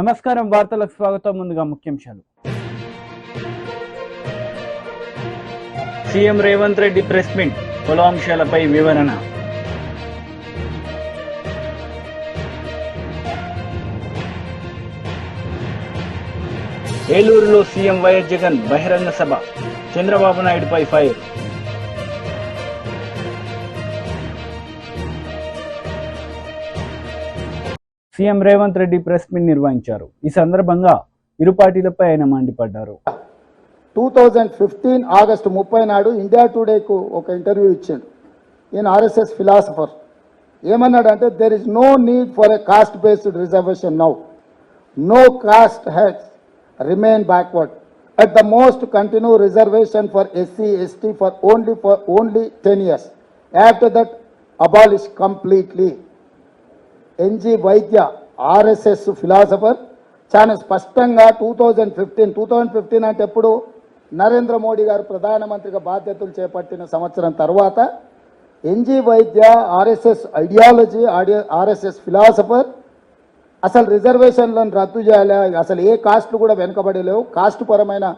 నమస్కారం వార్తలకు స్వాగతం. ముందుగా ముఖ్యాంశాలు. CM Revanth Reddy press meet, పలు అంశాలపై వివరణ. ఏలూరులో సీఎం వైఎస్ జగన్ బహిరంగ సభ, చంద్రబాబు నాయుడుపై fire. CM Revanth Reddy press meet నిర్వహించారు. ఈ సందర్భంగా ఇరు పార్టీలపై ఆయన మండిపడ్డారు. 2015 ఆగస్టు 30 నాడు ఇండియా టుడేకు ఒక ఇంటర్వ్యూ ఇచ్చాడు. ఈయన ఆర్ఎస్ఎస్ ఫిలాసఫర్. ఏమన్నాడంటే, there is no need for a caste based reservation now. No caste has remain backward. At the most continue reservation for SC ST for only 10 years. After that abolish completely. NG Vaidya RSS philosopher చాలా స్పష్టంగా 2015 అంటే ఎప్పుడు నరేంద్ర మోడీ గారు ప్రధానమంత్రిగా బాధ్యతలు చేపట్టిన సంవత్సరం తర్వాత NG Vaidya RSS ideology, RSS philosopher అసలు రిజర్వేషన్లను రద్దు చేయాలి, అసలు ఏ కాస్ట్లు కూడా వెనుకబడి లేవు, కాస్ట్ పరమైన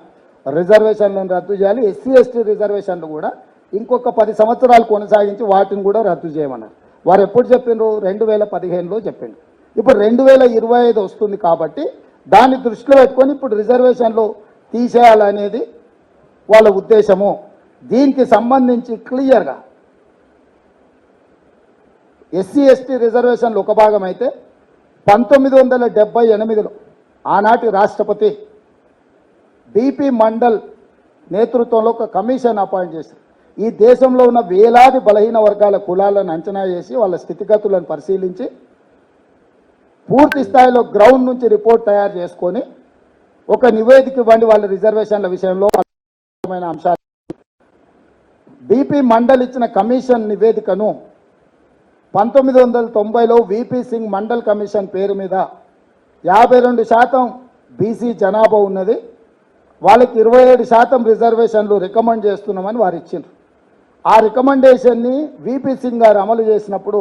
రిజర్వేషన్లను రద్దు చేయాలి, ఎస్సీ ఎస్టీ రిజర్వేషన్లు కూడా ఇంకొక 10 సంవత్సరాలు కొనసాగించి వాటిని కూడా రద్దు చేయమన్నారు. వారు ఎప్పుడు చెప్పిండ్రు? 2015లో చెప్పిండ్రు. ఇప్పుడు 2025 వస్తుంది కాబట్టి దాన్ని దృష్టిలో పెట్టుకొని ఇప్పుడు రిజర్వేషన్లు తీసేయాలనేది వాళ్ళ ఉద్దేశము. దీనికి సంబంధించి క్లియర్గా ఎస్సీ ఎస్టీ రిజర్వేషన్లు ఒక భాగం అయితే 1978లో ఆనాటి రాష్ట్రపతి బిపి మండల్ నేతృత్వంలో ఒక కమిషన్ అపాయింట్ చేశారు. ఈ దేశంలో ఉన్న వేలాది బలహీన వర్గాల కులాలను అంచనా చేసి వాళ్ళ స్థితిగతులను పరిశీలించి పూర్తి స్థాయిలో గ్రౌండ్ నుంచి రిపోర్ట్ తయారు చేసుకొని ఒక నివేదిక ఇవ్వండి వాళ్ళ రిజర్వేషన్ల విషయంలో అంశాలు. బిపి మండల్ ఇచ్చిన కమిషన్ నివేదికను 1990లో విపి సింగ్ మండల్ కమిషన్ పేరు మీద 52% బీసీ జనాభా ఉన్నది, వాళ్ళకి 27% రిజర్వేషన్లు రికమెండ్ చేస్తున్నామని వారు ఇచ్చిండ్రు. ఆ రికమెండేషన్ని విపి సింగ్ గారు అమలు చేసినప్పుడు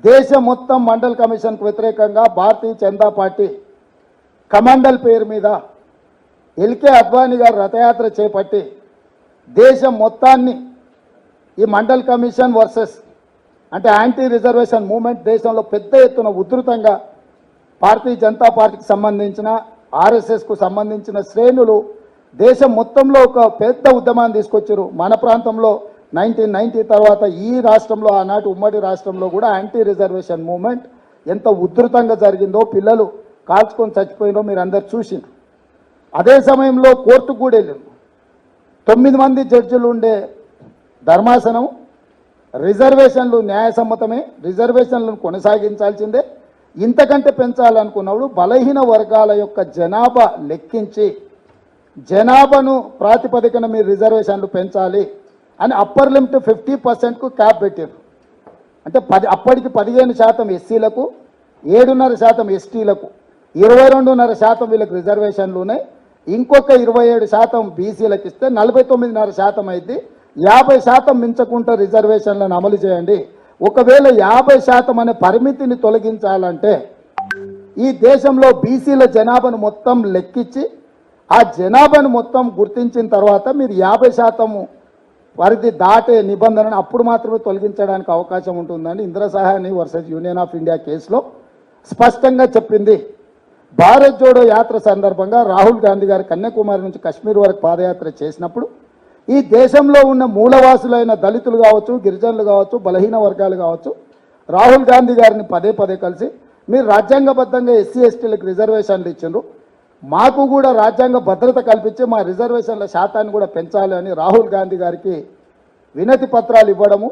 దేశం మొత్తం మండల్ కమిషన్కు వ్యతిరేకంగా భారతీయ జనతా పార్టీ కమండల్ పేరు మీద ఎల్కే అద్వానీ గారు రథయాత్ర చేపట్టి దేశం మొత్తాన్ని ఈ మండల్ కమిషన్ వర్సెస్ అంటే యాంటీ రిజర్వేషన్ మూవ్మెంట్ దేశంలో పెద్ద ఎత్తున ఉధృతంగా భారతీయ జనతా పార్టీకి సంబంధించిన ఆర్ఎస్ఎస్కు సంబంధించిన శ్రేణులు దేశం మొత్తంలో ఒక పెద్ద ఉద్యమాన్ని తీసుకొచ్చారు. మన ప్రాంతంలో 1990 తర్వాత ఈ రాష్ట్రంలో, ఆనాటి ఉమ్మడి రాష్ట్రంలో కూడా యాంటీ రిజర్వేషన్ మూవ్మెంట్ ఎంత ఉధృతంగా జరిగిందో, పిల్లలు కాల్చుకొని చచ్చిపోయినో మీరు అందరు చూసిండ్రు. అదే సమయంలో కోర్టుకు కూడా వెళ్ళారు. 9 మంది జడ్జిలు ఉండే ధర్మాసనం రిజర్వేషన్లు న్యాయసమ్మతమే, రిజర్వేషన్లను కొనసాగించాల్సిందే, ఇంతకంటే పెంచాలనుకున్నప్పుడు బలహీన వర్గాల యొక్క జనాభా లెక్కించి జనాభాను ప్రాతిపదికన మీరు రిజర్వేషన్లు పెంచాలి అని అప్పర్ లిమిట్ 50%కు క్యాప్ పెట్టారు. అంటే అప్పటికి 15% ఎస్సీలకు, 7.5% ఎస్టీలకు, 22.5% వీళ్ళకి రిజర్వేషన్లు ఉన్నాయి. ఇంకొక 27% బీసీలకు ఇస్తే 49.5% అయింది. 50% మించకుండా రిజర్వేషన్లను అమలు చేయండి. ఒకవేళ 50% అనే పరిమితిని తొలగించాలంటే ఈ దేశంలో బీసీల జనాభాను మొత్తం లెక్కించి ఆ జనాభాను మొత్తం గుర్తించిన తర్వాత మీరు 50% పరిధి దాటే నిబంధనను అప్పుడు మాత్రమే తొలగించడానికి అవకాశం ఉంటుందని Indira Sawhney versus union of India కేసులో స్పష్టంగా చెప్పింది. భారత్ జోడో యాత్ర సందర్భంగా రాహుల్ గాంధీ గారు కన్యాకుమారి నుంచి కాశ్మీర్ వరకు పాదయాత్ర చేసినప్పుడు ఈ దేశంలో ఉన్న మూలవాసులైన దళితులు కావచ్చు, గిరిజనులు కావచ్చు, బలహీన వర్గాలు కావచ్చు, రాహుల్ గాంధీ గారిని పదే కలిసి మీరు రాజ్యాంగబద్ధంగా ఎస్సీ ఎస్టీలకు రిజర్వేషన్లు ఇచ్చిండ్రు, మాకు కూడా రాజ్యాంగ భద్రత కల్పించి మా రిజర్వేషన్ల శాతాన్ని కూడా పెంచాలి అని రాహుల్ గాంధీ గారికి వినతి పత్రాలు ఇవ్వడము,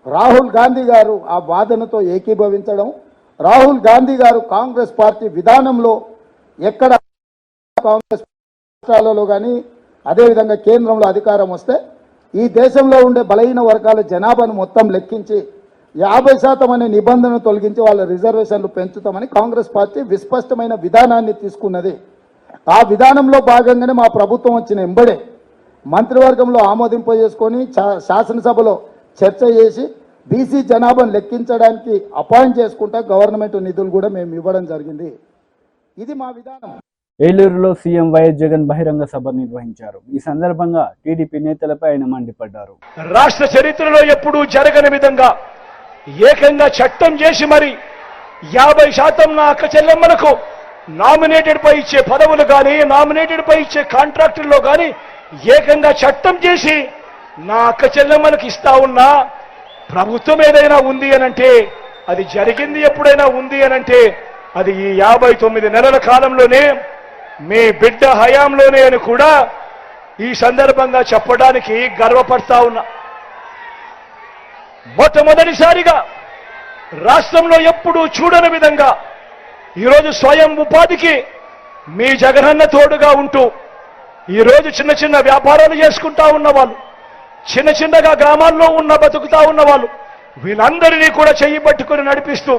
రాహుల్ గాంధీ గారు ఆ వాదనతో ఏకీభవించడం, రాహుల్ గాంధీ గారు కాంగ్రెస్ పార్టీ విధానంలో ఎక్కడ కాంగ్రెస్ రాష్ట్రాలలో కానీ అదేవిధంగా కేంద్రంలో అధికారం వస్తే ఈ దేశంలో ఉండే బలహీన వర్గాల జనాభాను మొత్తం లెక్కించి 50% అనే నిబంధనను తొలగించి వాళ్ళ రిజర్వేషన్లు పెంచుతామని కాంగ్రెస్ పార్టీ విస్పష్టమైన విధానాన్ని తీసుకున్నది. ఆ విధానంలో భాగంగానే మా ప్రభుత్వం వచ్చిన ఎంబడే మంత్రివర్గంలో ఆమోదింపజేసుకొని శాసనసభలో చర్చ చేసి బీసీ జనాభాను లెక్కించడానికి అపాయింట్ చేసుకుంటా గవర్నమెంట్ నిధులు కూడా మేము ఇవ్వడం జరిగింది. ఇది మా విధానం. ఏలూరులో సీఎం వైఎస్ జగన్ బహిరంగ సభ నిర్వహించారు. ఈ సందర్భంగా టీడీపీ నేతలపై ఆయన మండిపడ్డారు. రాష్ట్ర చరిత్రలో ఎప్పుడూ జరగని విధంగా ఏకంగా చట్టం చేసి మరి 50% నా అక్క చెల్లెమ్మలకు నామినేటెడ్ పై ఇచ్చే పదవులు కానీ నామినేటెడ్ పై ఇచ్చే కాంట్రాక్టుల్లో కానీ ఏకంగా చట్టం చేసి నా అక్క చెల్లెమ్మలకు ఇస్తా ఉన్నా ప్రభుత్వం ఏదైనా ఉంది అనంటే అది జరిగింది ఎప్పుడైనా ఉంది అనంటే అది ఈ 59 నెలల కాలంలోనే మీ బిడ్డ హయాంలోనే అని కూడా ఈ సందర్భంగా చెప్పడానికి గర్వపడతా ఉన్నా. మొట్టమొదటిసారిగా రాష్ట్రంలో ఎప్పుడూ చూడని విధంగా ఈరోజు స్వయం ఉపాధికి మీ జగనన్న తోడుగా ఉంటూ ఈరోజు చిన్న చిన్న వ్యాపారాలు చేసుకుంటా ఉన్నవాళ్ళు, చిన్న చిన్నగా గ్రామాల్లో బతుకుతా ఉన్నవాళ్ళు వీళ్ళందరినీ కూడా చెయ్యి పట్టుకుని నడిపిస్తూ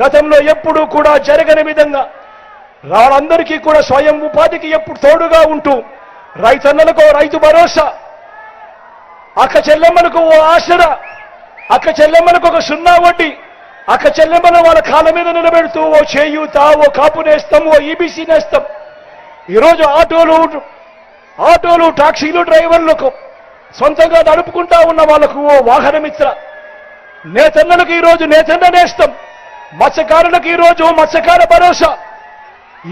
గతంలో ఎప్పుడూ కూడా జరగని విధంగా వాళ్ళందరికీ కూడా స్వయం ఉపాధికి ఎప్పుడు తోడుగా ఉంటూ రైతన్నలకు రైతు భరోసా, అక్క చెల్లెమ్మలకు ఓ ఆసరా, అక్క చెల్లెమ్మలకు ఒక 0 వడ్డీ, అక్క చెల్లెమ్మను వాళ్ళ కాళ్ళ మీద నిలబెడుతూ ఓ చేయూత, ఓ కాపు నేస్తం, ఓ ఈబీసీ నేస్తం. ఈరోజు ఆటోలు టాక్సీలు డ్రైవర్లకు సొంతంగా నడుపుకుంటా ఉన్న వాళ్లకు ఓ వాహనమిత్ర, నేతన్నలకు ఈరోజు నేతన్న నేస్తం, మత్స్యకారులకు ఈరోజు మత్స్యకార భరోసా.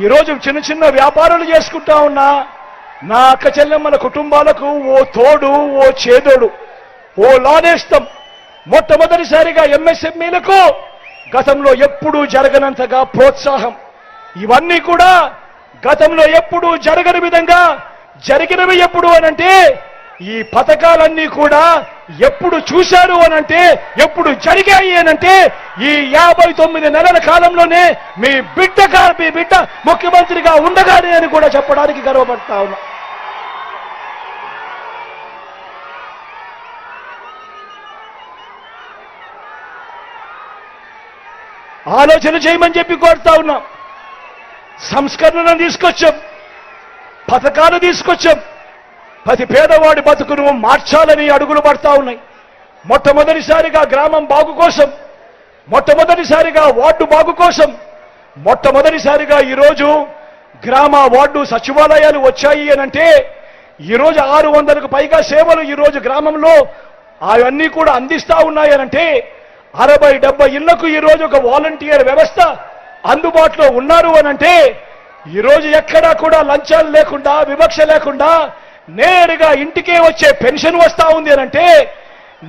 ఈరోజు చిన్న చిన్న వ్యాపారాలు చేసుకుంటా ఉన్నా నా అక్క చెల్లెమ్మల కుటుంబాలకు ఓ తోడు, ఓ చేదోడు, ఓ లానేస్తం. మొట్టమొదటిసారిగా ఎంఎస్ఎంఈలకు గతంలో ఎప్పుడూ జరగనంతగా ప్రోత్సాహం. ఇవన్నీ కూడా గతంలో ఎప్పుడూ జరగని విధంగా జరిగినవి. ఎప్పుడు అనంటే ఈ పథకాలన్నీ కూడా ఎప్పుడు చూశారు అనంటే ఎప్పుడు జరిగాయి అనంటే ఈ 59 నెలల కాలంలోనే మీ బిడ్డ ముఖ్యమంత్రిగా ఉండగానే అని కూడా చెప్పడానికి గర్వపడతా ఉన్నా. ఆలోచన చేయమని చెప్పి కోరుతా ఉన్నాం. సంస్కరణను తీసుకొచ్చాం, పథకాలు తీసుకొచ్చాం, ప్రతి పేదవాడి బతుకును మార్చాలని అడుగులు పడతా ఉన్నాయి. మొట్టమొదటిసారిగా గ్రామం బాగు కోసం, మొట్టమొదటిసారిగా వార్డు బాగు కోసం, మొట్టమొదటిసారిగా ఈరోజు గ్రామ వార్డు సచివాలయాలు వచ్చాయి అనంటే ఈరోజు 600కు పైగా సేవలు ఈరోజు గ్రామంలో అవన్నీ కూడా అందిస్తా ఉన్నాయనంటే 60-70 ఇళ్లకు ఈరోజు ఒక వాలంటీర్ వ్యవస్థ అందుబాటులో ఉన్నారు అనంటే ఈరోజు ఎక్కడా కూడా లంచాలు లేకుండా వివక్ష లేకుండా నేరుగా ఇంటికే వచ్చే పెన్షన్ వస్తా ఉంది అనంటే,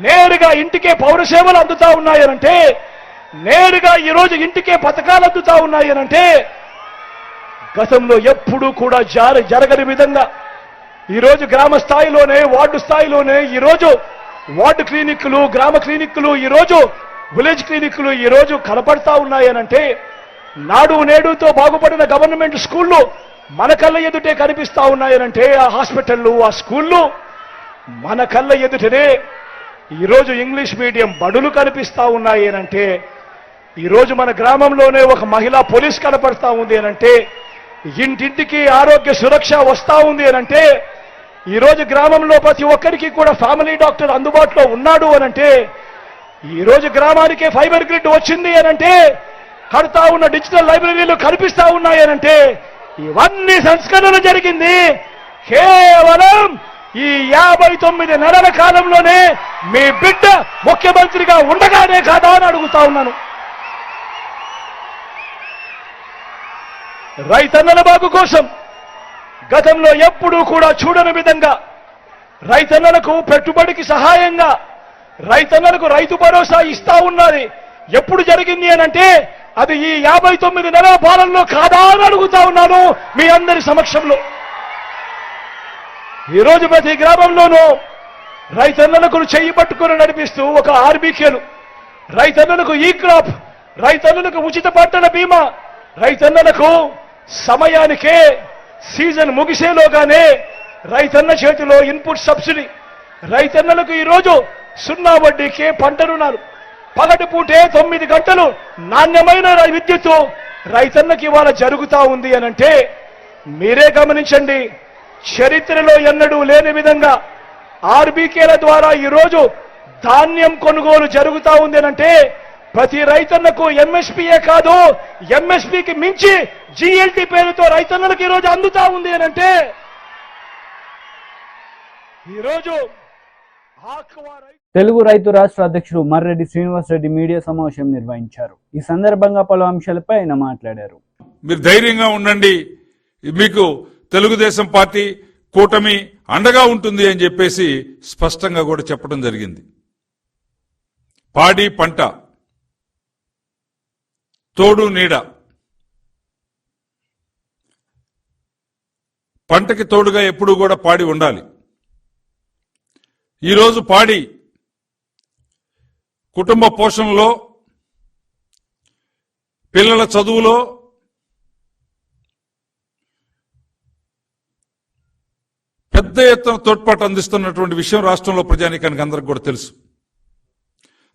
నేరుగా ఇంటికే పౌర సేవలు అందుతా ఉన్నాయనంటే, నేరుగా ఈరోజు ఇంటికే పథకాలు అందుతా ఉన్నాయనంటే గతంలో ఎప్పుడూ కూడా జరగని విధంగా ఈరోజు గ్రామ స్థాయిలోనే వార్డు స్థాయిలోనే ఈరోజు వార్డు క్లినిక్లు, గ్రామ క్లినిక్లు, ఈరోజు విలేజ్ క్లినిక్లు ఈరోజు కనపడతా ఉన్నాయనంటే, నాడు నేడుతో బాగుపడిన గవర్నమెంట్ స్కూళ్ళు మన కళ్ళ ఎదుటే కనిపిస్తా ఉన్నాయనంటే, ఆ హాస్పిటళ్ళు, ఆ స్కూళ్ళు మన కళ్ళ ఎదుటనే ఈరోజు ఇంగ్లీష్ మీడియం బడులు కనిపిస్తా ఉన్నాయి అనంటే, ఈరోజు మన గ్రామంలోనే ఒక మహిళా పోలీస్ కనపడతా ఉంది అనంటే, ఇంటింటికి ఆరోగ్య సురక్ష వస్తా ఉంది అనంటే, ఈరోజు గ్రామంలో ప్రతి ఒక్కరికి కూడా ఫ్యామిలీ డాక్టర్ అందుబాటులో ఉన్నాడు అనంటే, ఈరోజు గ్రామానికే ఫైబర్ గ్రిడ్ వచ్చింది అనంటే, కడతా ఉన్న డిజిటల్ లైబ్రరీలు కనిపిస్తా ఉన్నాయనంటే, ఇవన్నీ సంస్కరణలు జరిగింది కేవలం ఈ 59 నెలల కాలంలోనే మీ బిడ్డ ముఖ్యమంత్రిగా ఉండగానే కాదా అని అడుగుతా ఉన్నాను. రైతన్నల బాగు కోసం గతంలో ఎప్పుడూ కూడా చూడని విధంగా రైతన్నలకు పెట్టుబడికి సహాయంగా రైతన్నలకు రైతు భరోసా ఇస్తా ఉన్నది ఎప్పుడు జరిగింది అనంటే అది ఈ 59 నెలల పాలనలో కాదా అని అడుగుతా ఉన్నాను మీ అందరి సమక్షంలో. ఈరోజు ప్రతి గ్రామంలోనూ రైతన్నలకు చెయ్యి పట్టుకుని నడిపిస్తూ ఒక ఆర్బీకేలు, రైతన్నలకు ఈ క్రాప్, రైతన్నలకు ఉచిత పంటల బీమా, రైతన్నలకు సమయానికే సీజన్ ముగిసేలోగానే రైతన్న చేతిలో ఇన్పుట్ సబ్సిడీ, రైతన్నలకు ఈరోజు 0 వడ్డీకే పంట రుణాలు, పగటి పూటే 9 గంటలు నాణ్యమైన విద్యుత్తు రైతన్నకి ఇవాళ జరుగుతా ఉంది అనంటే మీరే గమనించండి. చరిత్రలో ఎన్నడూ లేని విధంగా ఆర్బీకేల ద్వారా ఈరోజు ధాన్యం కొనుగోలు జరుగుతా ఉంది అనంటే ప్రతి రైతన్నకు ఎంఎస్పీయే కాదు, ఎంఎస్పీకి మించి జీఎల్టీ పేరుతో రైతన్నలకు ఈరోజు అందుతా ఉంది అనంటే ఈరోజు తెలుగు రైతు రాష్ట్ర అధ్యక్షుడు మర్రెడ్డి శ్రీనివాస్ రెడ్డి మీడియా సమావేశం నిర్వహించారు. ఈ సందర్భంగా పలు అంశాలపై ఆయన మాట్లాడారు. మీరు ధైర్యంగా ఉండండి, మీకు తెలుగుదేశం పార్టీ కూటమి అండగా ఉంటుంది అని చెప్పేసి స్పష్టంగా కూడా చెప్పడం జరిగింది. పాడి పంట తోడు నీడ, పంటకి తోడుగా ఎప్పుడూ కూడా పాడి ఉండాలి. ఈరోజు పాడి కుటుంబ పోషణలో, పిల్లల చదువులో, పెద్ద ఎత్తున తోడ్పాటు అందిస్తున్నటువంటి విషయం రాష్ట్రంలో ప్రజానీకానికి అందరికి కూడా తెలుసు.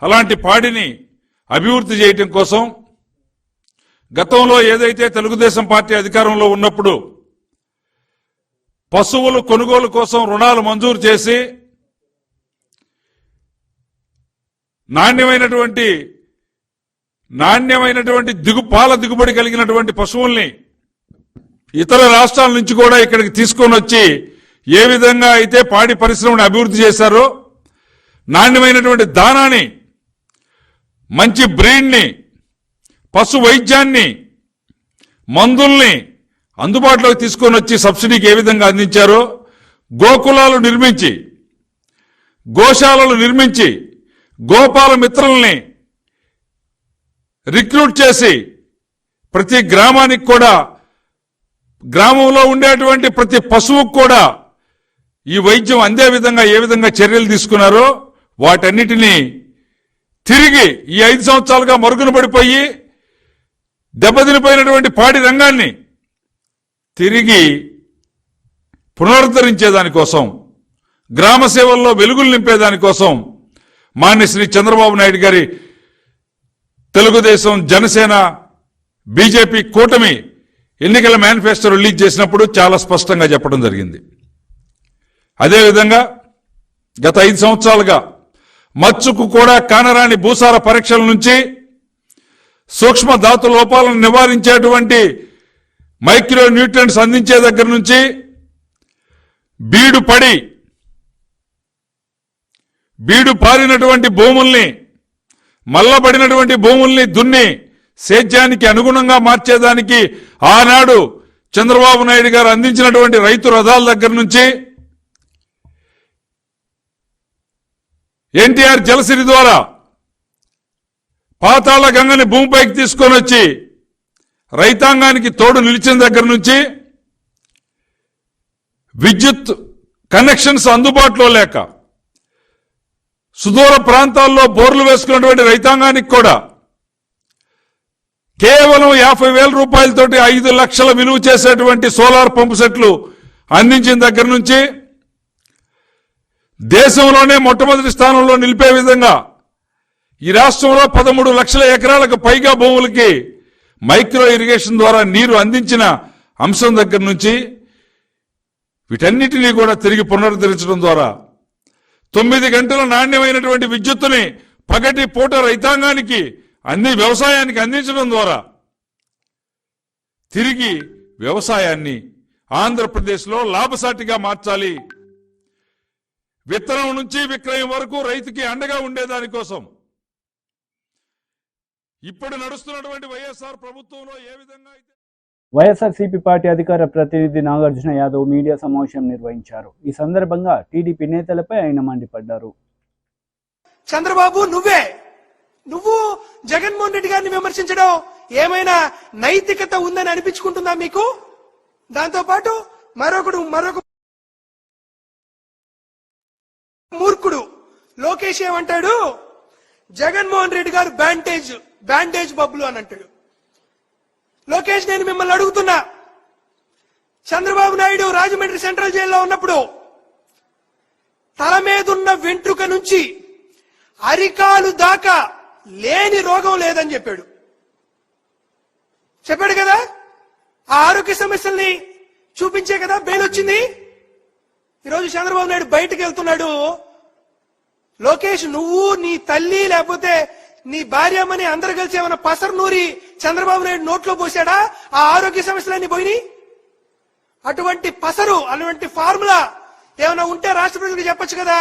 అలాంటి పాడిని అభివృద్ధి చేయడం కోసం గతంలో ఏదైతే తెలుగుదేశం పార్టీ అధికారంలో ఉన్నప్పుడు పశువులు కొనుగోలు కోసం రుణాలు మంజూరు చేసి నాణ్యమైనటువంటి పాల దిగుబడి కలిగినటువంటి పశువుల్ని ఇతర రాష్ట్రాల నుంచి కూడా ఇక్కడికి తీసుకొని వచ్చి ఏ విధంగా అయితే పాడి పరిశ్రమను అభివృద్ధి చేశారో, నాణ్యమైనటువంటి దానాన్ని, మంచి బ్రీడ్ని, పశు వైద్యాన్ని, మందుల్ని అందుబాటులోకి తీసుకొని వచ్చి సబ్సిడీకి ఏ విధంగా అందించారో, గోకులాలు నిర్మించి, గోశాలలు నిర్మించి, గోపాల మిత్రుల్ని రిక్రూట్ చేసి ప్రతి గ్రామానికి కూడా, గ్రామంలో ఉండేటువంటి ప్రతి పశువుకు కూడా ఈ వైద్యం అందే విధంగా ఏ విధంగా చర్యలు తీసుకున్నారో వాటన్నిటినీ తిరిగి ఈ 5 సంవత్సరాలుగా మరుగున పడిపోయి దెబ్బతినిపోయినటువంటి పాడి రంగాన్ని తిరిగి పునరుద్ధరించేదానికోసం, గ్రామ సేవల్లో వెలుగులు నింపేదానికోసం మాన్యశ్రీ చంద్రబాబు నాయుడు గారి తెలుగుదేశం, జనసేన, బీజేపీ కూటమి ఎన్నికల మేనిఫెస్టో రిలీజ్ చేసినప్పుడు చాలా స్పష్టంగా చెప్పడం జరిగింది. అదేవిధంగా గత 5 సంవత్సరాలుగా మచ్చుకు కూడా కానరాని భూసార పరీక్షల నుంచి, సూక్ష్మ ధాతు లోపాలను నివారించేటువంటి మైక్రో న్యూట్రియంట్స్ అందించే దగ్గర నుంచి, బీడు పారినటువంటి భూముల్ని, మల్లబడినటువంటి భూముల్ని దున్ని సేద్యానికి అనుగుణంగా మార్చేదానికి ఆనాడు చంద్రబాబు నాయుడు గారు అందించినటువంటి రైతు రథాల దగ్గర నుంచి, ఎన్టీఆర్ జలసిరి ద్వారా పాతాళ గంగని భూమిపైకి తీసుకొని వచ్చి రైతాంగానికి తోడు నిలిచిన దగ్గర నుంచి, విద్యుత్ కనెక్షన్స్ అందుబాటులో లేక సుదూర ప్రాంతాల్లో బోర్లు వేసుకున్నటువంటి రైతాంగానికి కూడా కేవలం 50,000 రూపాయలతోటి 5 లక్షల విలువ చేసేటువంటి సోలార్ పంపు సెట్లు అందించిన దగ్గర నుంచి, దేశంలోనే మొట్టమొదటి స్థానంలో నిలిపే విధంగా ఈ రాష్ట్రంలో 13 లక్షల ఎకరాలకు పైగా భూములకి మైక్రో ఇరిగేషన్ ద్వారా నీరు అందించిన అంశం దగ్గర నుంచి వీటన్నిటినీ కూడా తిరిగి పునరుద్ధరించడం ద్వారా 9 గంటల నాణ్యమైనటువంటి విద్యుత్తుని పగటి పూట రైతాంగానికి వ్యవసాయానికి అందించడం ద్వారా తిరిగి వ్యవసాయాన్ని ఆంధ్రప్రదేశ్లో లాభసాటిగా మార్చాలి. విత్తనం నుంచి విక్రయం వరకు రైతుకి అండగా ఉండేదానికోసం ఇప్పుడు నడుస్తున్నటువంటి వైఎస్ఆర్ ప్రభుత్వంలో ఏ విధంగా అయితే వైఎస్ఆర్సీపీ పార్టీ అధికార ప్రతినిధి నాగార్జున యాదవ్ మీడియా సమావేశం నిర్వహించారు. ఈ సందర్భంగా టీడీపీ నేతలపై ఆయన మండిపడ్డారు. చంద్రబాబు, నువ్వు జగన్మోహన్ రెడ్డి గారిని విమర్శించడం ఏమైనా నైతికత ఉందని అనిపించుకుంటుందా మీకు? దాంతో పాటు మరొక మూర్ఖుడు లోకేష్ ఏమంటాడు, జగన్మోహన్ రెడ్డి గారు బ్యాండేజ్ బబ్బులు అని అంటాడు. లోకేష్, నేను మిమ్మల్ని అడుగుతున్నా, చంద్రబాబు నాయుడు రాజమండ్రి సెంట్రల్ జైల్లో ఉన్నప్పుడు తల మీదున్న వెంట్రుక నుంచి అరికాలు దాకా లేని రోగం లేదని చెప్పాడు కదా. ఆ ఆరోగ్య సమస్యల్ని చూపించే కదా బెయిల్ వచ్చింది. ఈరోజు చంద్రబాబు నాయుడు బయటకు వెళ్తున్నాడు. లోకేష్, నువ్వు, నీ తల్లి, లేకపోతే నీ భార్యమ్మని అందరు కలిసి ఏమైనా పసరు నూరి చంద్రబాబు నాయుడు నోట్లో పోసాడా? ఆ ఆరోగ్య సమస్యలన్నీ పోయినాయి. అటువంటి పసరు, అటువంటి ఫార్ములా ఏమైనా ఉంటే రాష్ట్ర ప్రజలకు చెప్పొచ్చు కదా.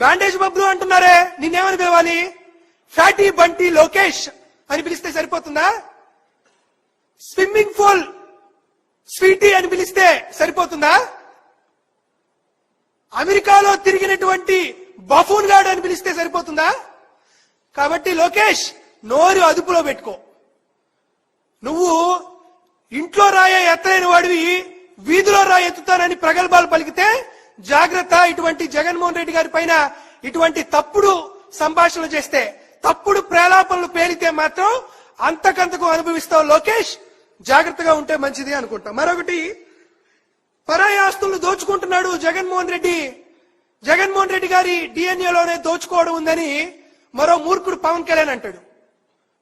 బ్యాండేజ్ బబ్లు అంటున్నారే, నిన్నేమని పిలవాలి? ఫ్యాటీ బంటి లోకేష్ అని పిలిస్తే సరిపోతుందా? స్విమ్మింగ్ పూల్ స్వీటీ అని పిలిస్తే సరిపోతుందా? అమెరికాలో తిరిగినటువంటి బఫూన్ గార్డ్ అని పిలిస్తే సరిపోతుందా? కాబట్టి లోకేష్, నోరు అదుపులో పెట్టుకో. నువ్వు ఇంట్లో రాయ ఎత్తలేని వాడివి వీధిలో రాయి ఎత్తుతానని ప్రగల్భాలు పలికితే జాగ్రత్త. ఇటువంటి జగన్మోహన్ రెడ్డి గారి పైన ఇటువంటి తప్పుడు సంభాషణలు చేస్తే, తప్పుడు ప్రేలాపనలు పేలితే మాత్రం అంతకంతకు అనుభవిస్తావు లోకేష్. జాగ్రత్తగా ఉంటే మంచిది అనుకుంటా. మరొకటి, పరాయి ఆస్తులను దోచుకుంటున్నాడు జగన్మోహన్ రెడ్డి. జగన్మోహన్ రెడ్డి గారి డిఎన్ఏలోనే దోచుకోవడం ఉందని మరో మూర్ఖుడు పవన్ కళ్యాణ్ అంటాడు.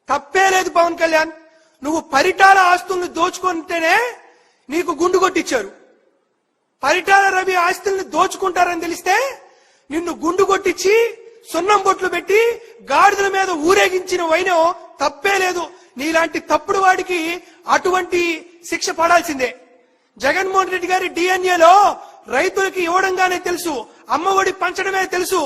తప్పే లేదు పవన్ కళ్యాణ్, నువ్వు పరిటాల ఆస్తులను దోచుకుంటేనే నీకు గుండు కొట్టించారు. పరిటాల రవి ఆస్తుల్ని దోచుకుంటారని తెలిస్తే నిన్ను గుండు కొట్టించి సున్నం బొట్లు పెట్టి గాడిదల మీద ఊరేగించిన వైనం తప్పే లేదు. నీలాంటి తప్పుడు వాడికి అటువంటి శిక్ష పడాల్సిందే. జగన్మోహన్ రెడ్డి గారి డిఎన్ఏలో రైతులకి ఇవ్వడంగానే తెలుసు, అమ్మఒడి పంచడమే తెలుసు,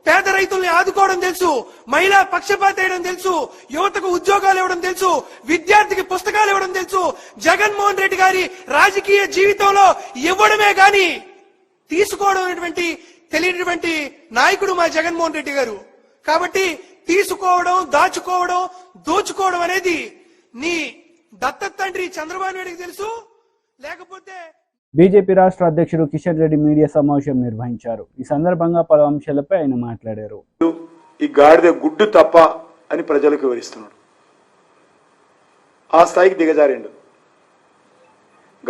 పేద రైతుల్ని ఆదుకోవడం తెలుసు, మహిళా పక్షపాత వేయడం తెలుసు, యువతకు ఉద్యోగాలు ఇవ్వడం తెలుసు, విద్యార్థికి పుస్తకాలు ఇవ్వడం తెలుసు. జగన్మోహన్ రెడ్డి గారి రాజకీయ జీవితంలో ఇవ్వడమే గాని తీసుకోవడం అనేటువంటి తెలియనటువంటి నాయకుడు మా జగన్మోహన్ రెడ్డి గారు. కాబట్టి తీసుకోవడం, దాచుకోవడం, దోచుకోవడం అనేది నీ దత్తత తండ్రి చంద్రబాబు నాయుడికి తెలుసు. లేకపోతే బీజేపీ రాష్ట్ర అధ్యక్షుడు కిషన్ రెడ్డి మీడియా సమావేశం నిర్వహించారు. ఈ సందర్భంగా పలు అంశాలపై ఆయన మాట్లాడారు. ఈ గాడిద గుడ్డు తప్ప అని ప్రజలకు వివరిస్తున్నాడు. ఆ స్థాయికి దిగజారిండు.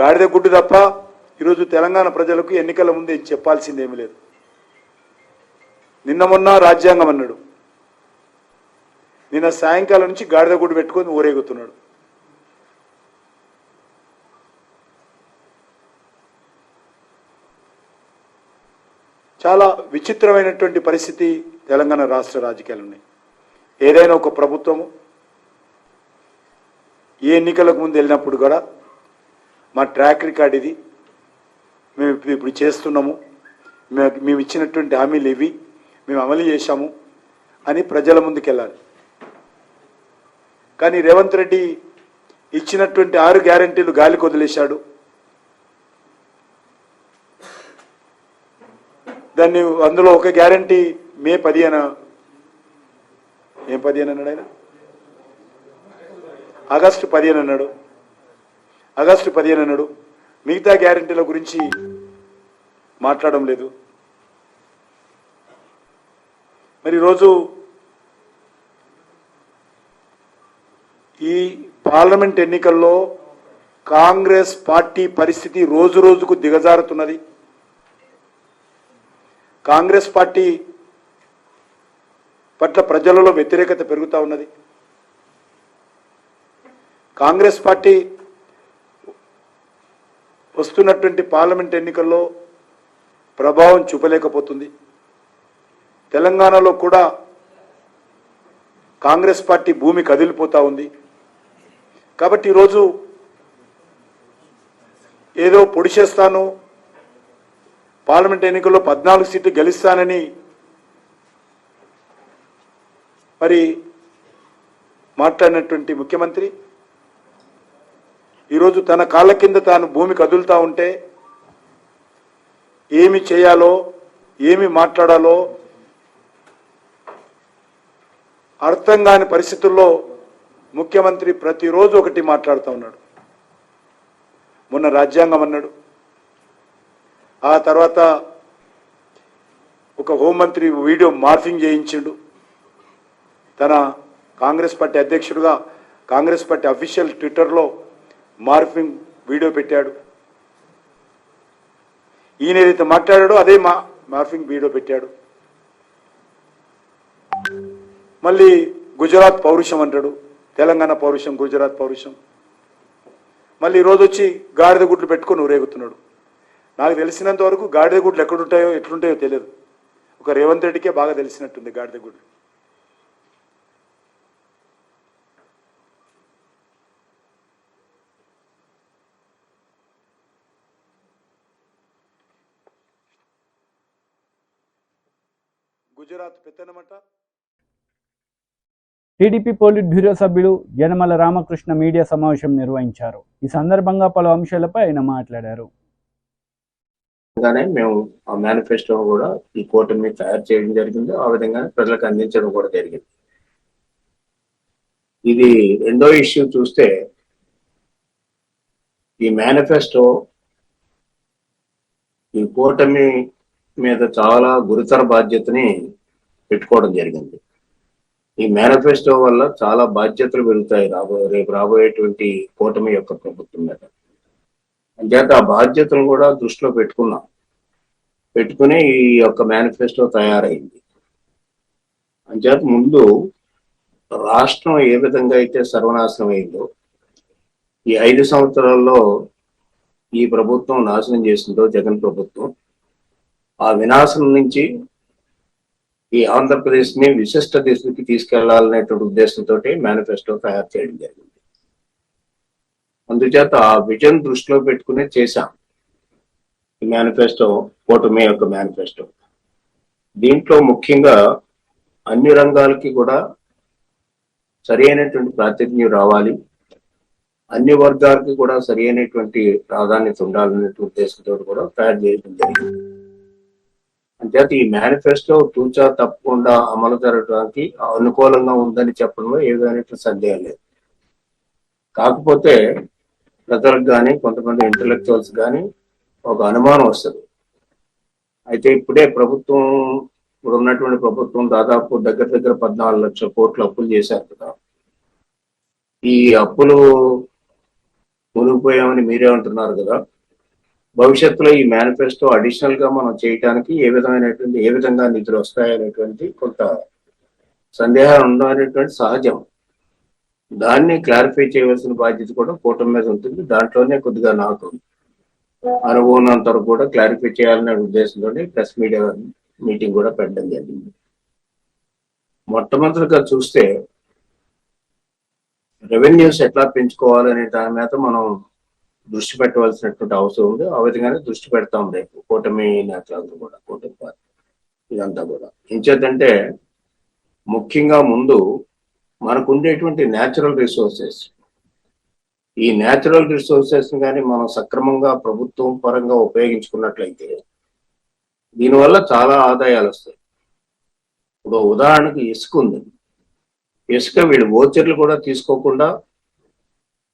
గాడిద గుడ్డు తప్ప ఈరోజు తెలంగాణ ప్రజలకు ఎన్నికల ముందు చెప్పాల్సిందేమీ లేదు. నిన్న మొన్న రాజ్యాంగం అన్నాడు, నిన్న సాయంకాలం నుంచి గాడిద గుడ్డు పెట్టుకొని ఊరేగుతున్నాడు. చాలా విచిత్రమైనటువంటి పరిస్థితి తెలంగాణ రాష్ట్ర రాజకీయాలు ఉన్నాయి. ఏదైనా ఒక ప్రభుత్వము ఏ ఎన్నికలకు ముందు వెళ్ళినప్పుడు కూడా మా ట్రాక్ రికార్డ్ ఇది, మేము ఇప్పుడు చేస్తున్నాము, మేము ఇచ్చినటువంటి హామీలు ఇవి, మేము అమలు చేశాము అని ప్రజల ముందుకు వెళ్ళాలి. కానీ రేవంత్ రెడ్డి ఇచ్చినటువంటి 6 గ్యారంటీలు గాలికి వదిలేశాడు. దాన్ని అందులో ఒక గ్యారంటీ మే 15 ఏం 15 అన్నాడు ఆయన, ఆగస్టు 15 అన్నాడు. ఆగస్టు 15 అన్నాడు. మిగతా గ్యారంటీల గురించి మాట్లాడడం లేదు. మరి ఈరోజు ఈ పార్లమెంట్ ఎన్నికల్లో కాంగ్రెస్ పార్టీ పరిస్థితి రోజు రోజుకు దిగజారుతున్నది. కాంగ్రెస్ పార్టీ పట్ల ప్రజలలో వ్యతిరేకత పెరుగుతూ ఉన్నది. కాంగ్రెస్ పార్టీ వస్తున్నటువంటి పార్లమెంట్ ఎన్నికల్లో ప్రభావం చూపలేకపోతుంది. తెలంగాణలో కూడా కాంగ్రెస్ పార్టీ భూమి కదిలిపోతూ ఉంది. కాబట్టి ఈరోజు ఏదో పొడి చేస్తాను, పార్లమెంట్ ఎన్నికల్లో 14 సీట్లు గెలుస్తానని మరి మాట్లాడినటువంటి ముఖ్యమంత్రి ఈరోజు తన కాళ్ళ కింద తాను భూమి కదులుతూ ఉంటే ఏమి చేయాలో, ఏమి మాట్లాడాలో అర్థం కాని పరిస్థితుల్లో ముఖ్యమంత్రి ప్రతిరోజు ఒకటి మాట్లాడుతూ ఉన్నాడు. మొన్న రాజ్యాంగం అన్నాడు, ఆ తర్వాత ఒక హోంమంత్రి వీడియో మార్ఫింగ్ చేయించిండు. తన కాంగ్రెస్ పార్టీ అధ్యక్షుడిగా కాంగ్రెస్ పార్టీ అఫీషియల్ ట్విట్టర్లో మార్ఫింగ్ వీడియో పెట్టాడు. ఈయన ఏదైతే మాట్లాడాడో అదే మార్ఫింగ్ వీడియో పెట్టాడు. మళ్ళీ గుజరాత్ పౌరుషం అంటాడు, తెలంగాణ పౌరుషం, గుజరాత్ పౌరుషం. మళ్ళీ ఈరోజు వచ్చి గాడిద గుడ్లు పెట్టుకొని ఊరేగుతున్నాడు. నాకు తెలిసినంత వరకు గాడిద గుడ్లు ఎక్కడుంటాయో ఎట్లుంటాయో తెలియదు. ఒక రేవంత్ రెడ్డికే బాగా తెలిసినట్టుంది గాడిద గుడ్లు. గుజరాత్ పెత్తనమట. టీడీపీ పోలిట్ బ్యూరో సభ్యుడు యనమల రామకృష్ణ మీడియా సమావేశం నిర్వహించారు. ఈ సందర్భంగా పలు అంశాలపై ఆయన మాట్లాడారు. మేము ఆ మేనిఫెస్టో కూడా ఈ కూటమి తయారు చేయడం జరిగింది. ఆ విధంగా ప్రజలకు అందించడం కూడా జరిగింది. ఇది రెండో ఇష్యూ చూస్తే, ఈ మేనిఫెస్టో ఈ కూటమి మీద చాలా గురుతర బాధ్యతని పెట్టుకోవడం జరిగింది. ఈ మేనిఫెస్టో వల్ల చాలా బాధ్యతలు పెరుగుతాయి రేపు రాబోయేటువంటి కూటమి యొక్క ప్రభుత్వం మీద. అంచేత ఆ బాధ్యతలు కూడా దృష్టిలో పెట్టుకుని ఈ యొక్క మేనిఫెస్టో తయారైంది. అంచేత ముందు రాష్ట్రం ఏ విధంగా అయితే సర్వనాశనం అయిందో, ఈ 5 సంవత్సరాల్లో ఈ ప్రభుత్వం నాశనం చేసిందో జగన్ ప్రభుత్వం, ఆ వినాశనం నుంచి ఈ ఆంధ్రప్రదేశ్ ని విశిష్ట దిశకి తీసుకెళ్లాలనేటువంటి ఉద్దేశంతో మేనిఫెస్టో తయారు చేయడం జరిగింది. అందుచేత ఆ విజన్ దృష్టిలో పెట్టుకునే చేశాం ఈ మేనిఫెస్టో, కూటమి యొక్క మేనిఫెస్టో. దీంట్లో ముఖ్యంగా అన్ని రంగాలకి కూడా సరి అయినటువంటి ప్రాతినిధ్యం రావాలి, అన్ని వర్గాలకి కూడా సరి అయినటువంటి ప్రాధాన్యత ఉండాలనే ఉద్దేశంతో కూడా తయారు చేయడం జరిగింది. అంచేత ఈ మేనిఫెస్టో తూచా తప్పకుండా అమలు జరగడానికి అనుకూలంగా ఉందని చెప్పడంలో ఏదైనా సందేహం లేదు. కాకపోతే ప్రజలకు కానీ కొంతమంది ఇంటలెక్చువల్స్ కానీ ఒక అనుమానం వస్తుంది. అయితే ఇప్పుడే ఇప్పుడు ఉన్నటువంటి ప్రభుత్వం దాదాపు దగ్గర 14 లక్షల కోట్లు అప్పులు చేశారు కదా. ఈ అప్పులు మునిగిపోయామని మీరే అంటున్నారు కదా. భవిష్యత్తులో ఈ మేనిఫెస్టో అడిషనల్ గా మనం చేయడానికి ఏ విధంగా నిధులు వస్తాయనేటువంటి కొంత సందేహాలు ఉండడం సహజం. దాన్ని క్లారిఫై చేయవలసిన బాధ్యత కూడా కూటమి మీద ఉంటుంది. దాంట్లోనే కొద్దిగా నాకు అనుభవం అంత వరకు కూడా క్లారిఫై చేయాలనే ఉద్దేశంతో ప్రెస్ మీడియా మీటింగ్ కూడా పెట్టడం జరిగింది. మొట్టమొదటిగా చూస్తే రెవెన్యూస్ ఎట్లా పెంచుకోవాలనే దాని మీద మనం దృష్టి పెట్టవలసినటువంటి అవసరం ఉంది. ఆ విధంగానే దృష్టి పెడతాం రేపు కూటమి నేతలంతా కూడా, కూటమి పార్టీ ఇదంతా కూడా. ఎంచేతంటే ముఖ్యంగా ముందు మనకు ఉండేటువంటి న్యాచురల్ రిసోర్సెస్, ఈ న్యాచురల్ రిసోర్సెస్ కానీ మనం సక్రమంగా ప్రభుత్వం పరంగా ఉపయోగించుకున్నట్లయితే దీనివల్ల చాలా ఆదాయాలు వస్తాయి. ఇప్పుడు ఉదాహరణకు ఇసుక ఉంది. ఇసుక వీళ్ళు ఓచర్లు కూడా తీసుకోకుండా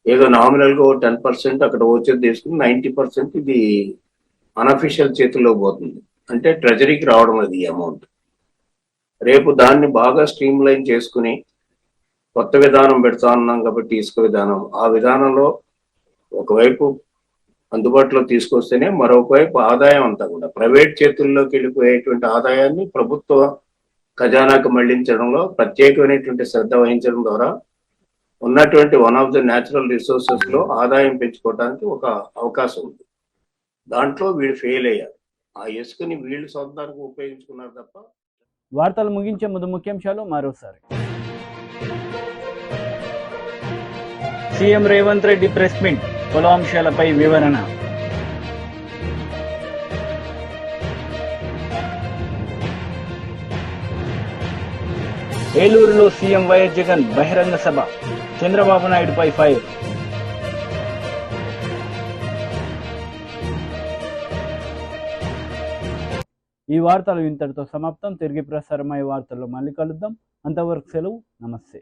ఏదో నామినల్ గా 10% అక్కడ ఓచర్ తీసుకుని 90% ఇది అన్అఫీషియల్ చేతుల్లో పోతుంది. అంటే ట్రెజరీకి రావడం అది అమౌంట్. రేపు దాన్ని బాగా స్ట్రీమ్ లైన్ చేసుకుని కొత్త విధానం పెడతా ఉన్నాం కాబట్టి ఇసుక విధానం, ఆ విధానంలో ఒకవైపు అందుబాటులో తీసుకొస్తేనే మరొకవైపు ఆదాయం అంతా కూడా ప్రైవేట్ చేతుల్లోకి వెళ్ళిపోయేటువంటి ఆదాయాన్ని ప్రభుత్వ ఖజానాకు మళ్లించడంలో ప్రత్యేకమైనటువంటి శ్రద్ధ వహించడం ద్వారా ఉన్నటువంటి one of the natural resources లో ఆదాయం పెంచుకోవడానికి ఒక అవకాశం ఉంది. దాంట్లో వీళ్ళు ఫెయిల్ అయ్యారు. ఆ ఇసుకని వీళ్ళు సొంతానికి ఉపయోగించుకున్నారు తప్ప. వార్తలు ముగించే ముందు ముఖ్యాంశాలు మరోసారి. CM Revanth Reddy press meet, పలు అంశాలపై వివరణ. ఏలూరులో సీఎం వైఎస్ జగన్ బహిరంగ సభ, చంద్రబాబు నాయుడుపై ఫైర్. ఈ వార్తలు ఇంతటితో సమాప్తం. తిరిగి ప్రసారమయ్యే వార్తల్లో మళ్ళీ కలుద్దాం. అంతవరకు సెలవు. నమస్తే.